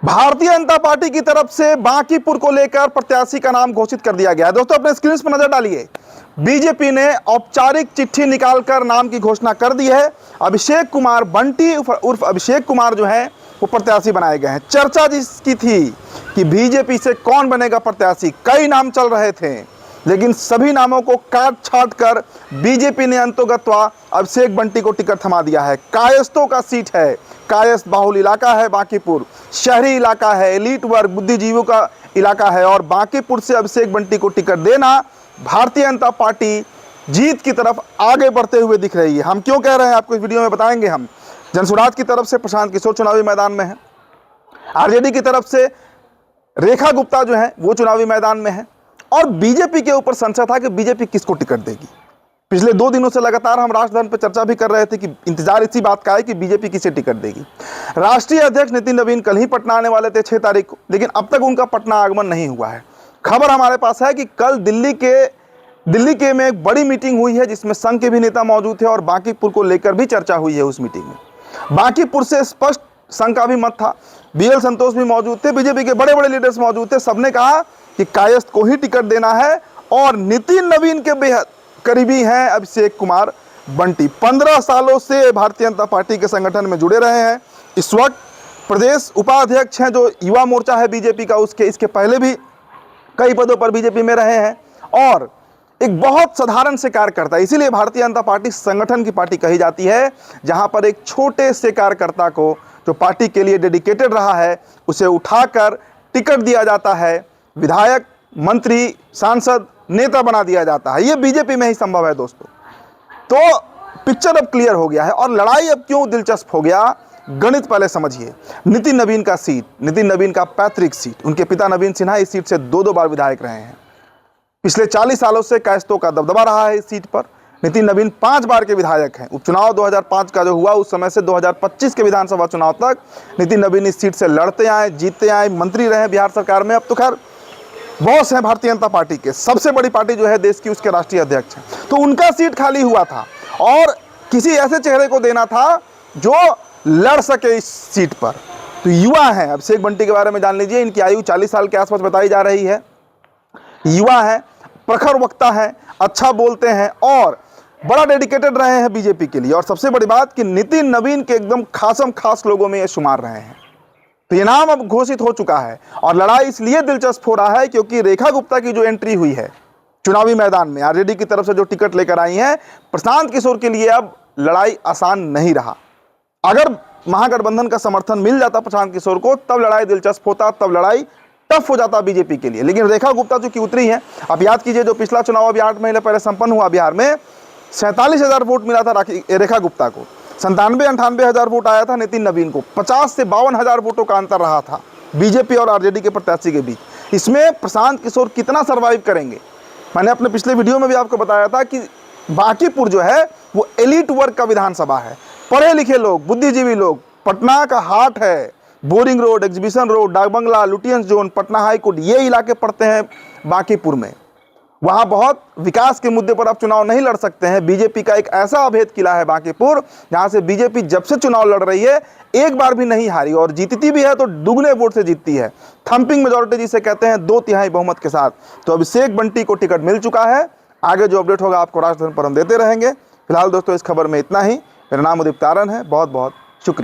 Bharatiya Janata party की तरफ से बांकीपुर को लेकर प्रत्याशी का नाम घोषित कर दिया गया है। दोस्तों अपने स्क्रीन पर नजर डालिए। बीजेपी ने औपचारिक चिट्ठी निकालकर नाम की घोषणा कर दी है। अभिषेक कुमार बंटी उर्फ अभिषेक कुमार जो है वो प्रत्याशी बनाए गए हैं। चर्चा जिसकी थी कि बीजेपी से कौन बनेगा प्रत्याशी, कई नाम चल रहे थे, लेकिन सभी नामों को काट छाट कर बीजेपी ने अंतोगत्वा अभिषेक बंटी को टिकट थमा दिया है। कायस्थों का सीट है, कायस्थ बाहुल इलाका है बांकीपुर, शहरी इलाका है, एलीट वर्ग बुद्धिजीवियों का इलाका है, और बांकीपुर से अभिषेक बंटी को टिकट देना भारतीय जनता पार्टी जीत की तरफ आगे बढ़ते हुए दिख रही है। हम क्यों कह रहे हैं आपको इस वीडियो में बताएंगे। हम जनसुराज की तरफ से प्रशांत किशोर चुनावी मैदान में है, आरजेडी की तरफ से रेखा गुप्ता जो है वो चुनावी मैदान में है, और बीजेपी के ऊपर संशय था कि बीजेपी किसको टिकट देगी। पिछले 2 दिनों से लगातार हम राष्ट्रधन पर चर्चा भी कर रहे थे कि इंतजार इसी बात का है कि बीजेपी किसे टिकट देगी। राष्ट्रीय अध्यक्ष नितिन नवीन कल ही पटना आने वाले थे 6 तारीख को, लेकिन अब तक उनका पटना आगमन नहीं हुआ है। खबर हमारे पास है कि कल दिल्ली के में एक बड़ी मीटिंग हुई है जिसमें संघ के भी नेता मौजूद थे और बांकीपुर को लेकर भी चर्चा हुई है। उस मीटिंग में बांकीपुर से स्पष्ट संघ का भी मत था, बीएल संतोष भी मौजूद थे, बीजेपी के बड़े बड़े लीडर्स मौजूद थे। सबने कहा कि कायस्थ को ही टिकट देना है, और नितिन नवीन के बेहद करीबी हैं अभिषेक कुमार बंटी। 15 सालों से भारतीय जनता पार्टी के संगठन में जुड़े रहे हैं। इस वक्त प्रदेश उपाध्यक्ष हैं जो युवा मोर्चा है बीजेपी का, इसके पहले भी कई पदों पर बीजेपी में रहे हैं, और एक बहुत साधारण से कार्यकर्ता। इसीलिए भारतीय जनता पार्टी संगठन की पार्टी कही जाती है, जहां पर एक छोटे से कार्यकर्ता को जो पार्टी के लिए डेडिकेटेड रहा है उसे उठाकर टिकट दिया जाता है, विधायक, मंत्री, सांसद, नेता बना दिया जाता है। ये बीजेपी में ही संभव है दोस्तों। तो पिक्चर अब क्लियर हो गया है, और लड़ाई अब क्यों दिलचस्प हो गया, गणित पहले समझिए। नितिन नवीन का सीट, नितिन नवीन का पैतृक सीट, उनके पिता नवीन सिन्हा इस सीट से 2 बार विधायक रहे हैं। पिछले 40 सालों से कायस्थों का दबदबा रहा है इस सीट पर। नितिन नवीन 5 बार के विधायक हैं। उपचुनाव 2005 का जो हुआ उस समय से 2025 के विधानसभा चुनाव तक नितिन नवीन इस सीट से लड़ते आए, जीतते आए, मंत्री रहे बिहार सरकार में। अब तो खैर बॉस हैं भारतीय जनता पार्टी के, सबसे बड़ी पार्टी जो है देश की, उसके राष्ट्रीय अध्यक्ष हैं। तो उनका सीट खाली हुआ था और किसी ऐसे चेहरे को देना था जो लड़ सके इस सीट पर। तो युवा हैं, अभिषेक बंटी के बारे में जान लीजिए। इनकी आयु 40 साल के आसपास बताई जा रही है। युवा है, प्रखर वक्ता है, अच्छा बोलते हैं और बड़ा डेडिकेटेड रहे हैं बीजेपी के लिए। और सबसे बड़ी बात कि नितिन नवीन के एकदम खासम खास लोगों में ये शुमार रहे हैं। तो ये नाम अब घोषित हो चुका है, और लड़ाई इसलिए दिलचस्प हो रहा है क्योंकि रेखा गुप्ता की जो एंट्री हुई है चुनावी मैदान में, आरजेडी की तरफ से जो टिकट लेकर आई हैं, प्रशांत किशोर के लिए अब लड़ाई आसान नहीं रहा। अगर महागठबंधन का समर्थन मिल जाता प्रशांत किशोर को, तब लड़ाई दिलचस्प होता, तब लड़ाई टफ हो जाता बीजेपी के लिए। लेकिन रेखा गुप्ता जो कि उतरी है, आप याद कीजिए जो पिछला चुनाव अभी 8 महीने पहले संपन्न हुआ बिहार में, 47,000 वोट मिला था रेखा गुप्ता को, 97-98 हज़ार वोट आया था नितिन नवीन को। 50 से 52,000 वोटों का अंतर रहा था बीजेपी और आरजेडी के प्रत्याशी के बीच। इसमें प्रशांत किशोर कितना सर्वाइव करेंगे। मैंने अपने पिछले वीडियो में भी आपको बताया था कि बांकीपुर जो है वो एलीट वर्ग का विधानसभा है, पढ़े लिखे लोग, बुद्धिजीवी लोग, पटना का हाट है, boring road, exhibition road, Dak Bungalow, Lutyens zone, Patna high court, ये इलाके पड़ते हैं बांकीपुर में। वहाँ बहुत विकास के मुद्दे पर आप चुनाव नहीं लड़ सकते हैं। बीजेपी का एक ऐसा अभेद किला है बांकीपुर, जहाँ से बीजेपी जब से चुनाव लड़ रही है एक बार भी नहीं हारी, और जीतती भी है तो दुगने वोट से जीतती है। थम्पिंग मेजोरिटी जिसे कहते हैं, 2/3 बहुमत के साथ। तो अभिषेक बंटी को टिकट मिल चुका है। आगे जो अपडेट होगा आपको राष्ट्रधन पर हम देते रहेंगे। फिलहाल दोस्तों इस खबर में इतना ही। मेरा नाम उदित तारन है, बहुत बहुत शुक्रिया।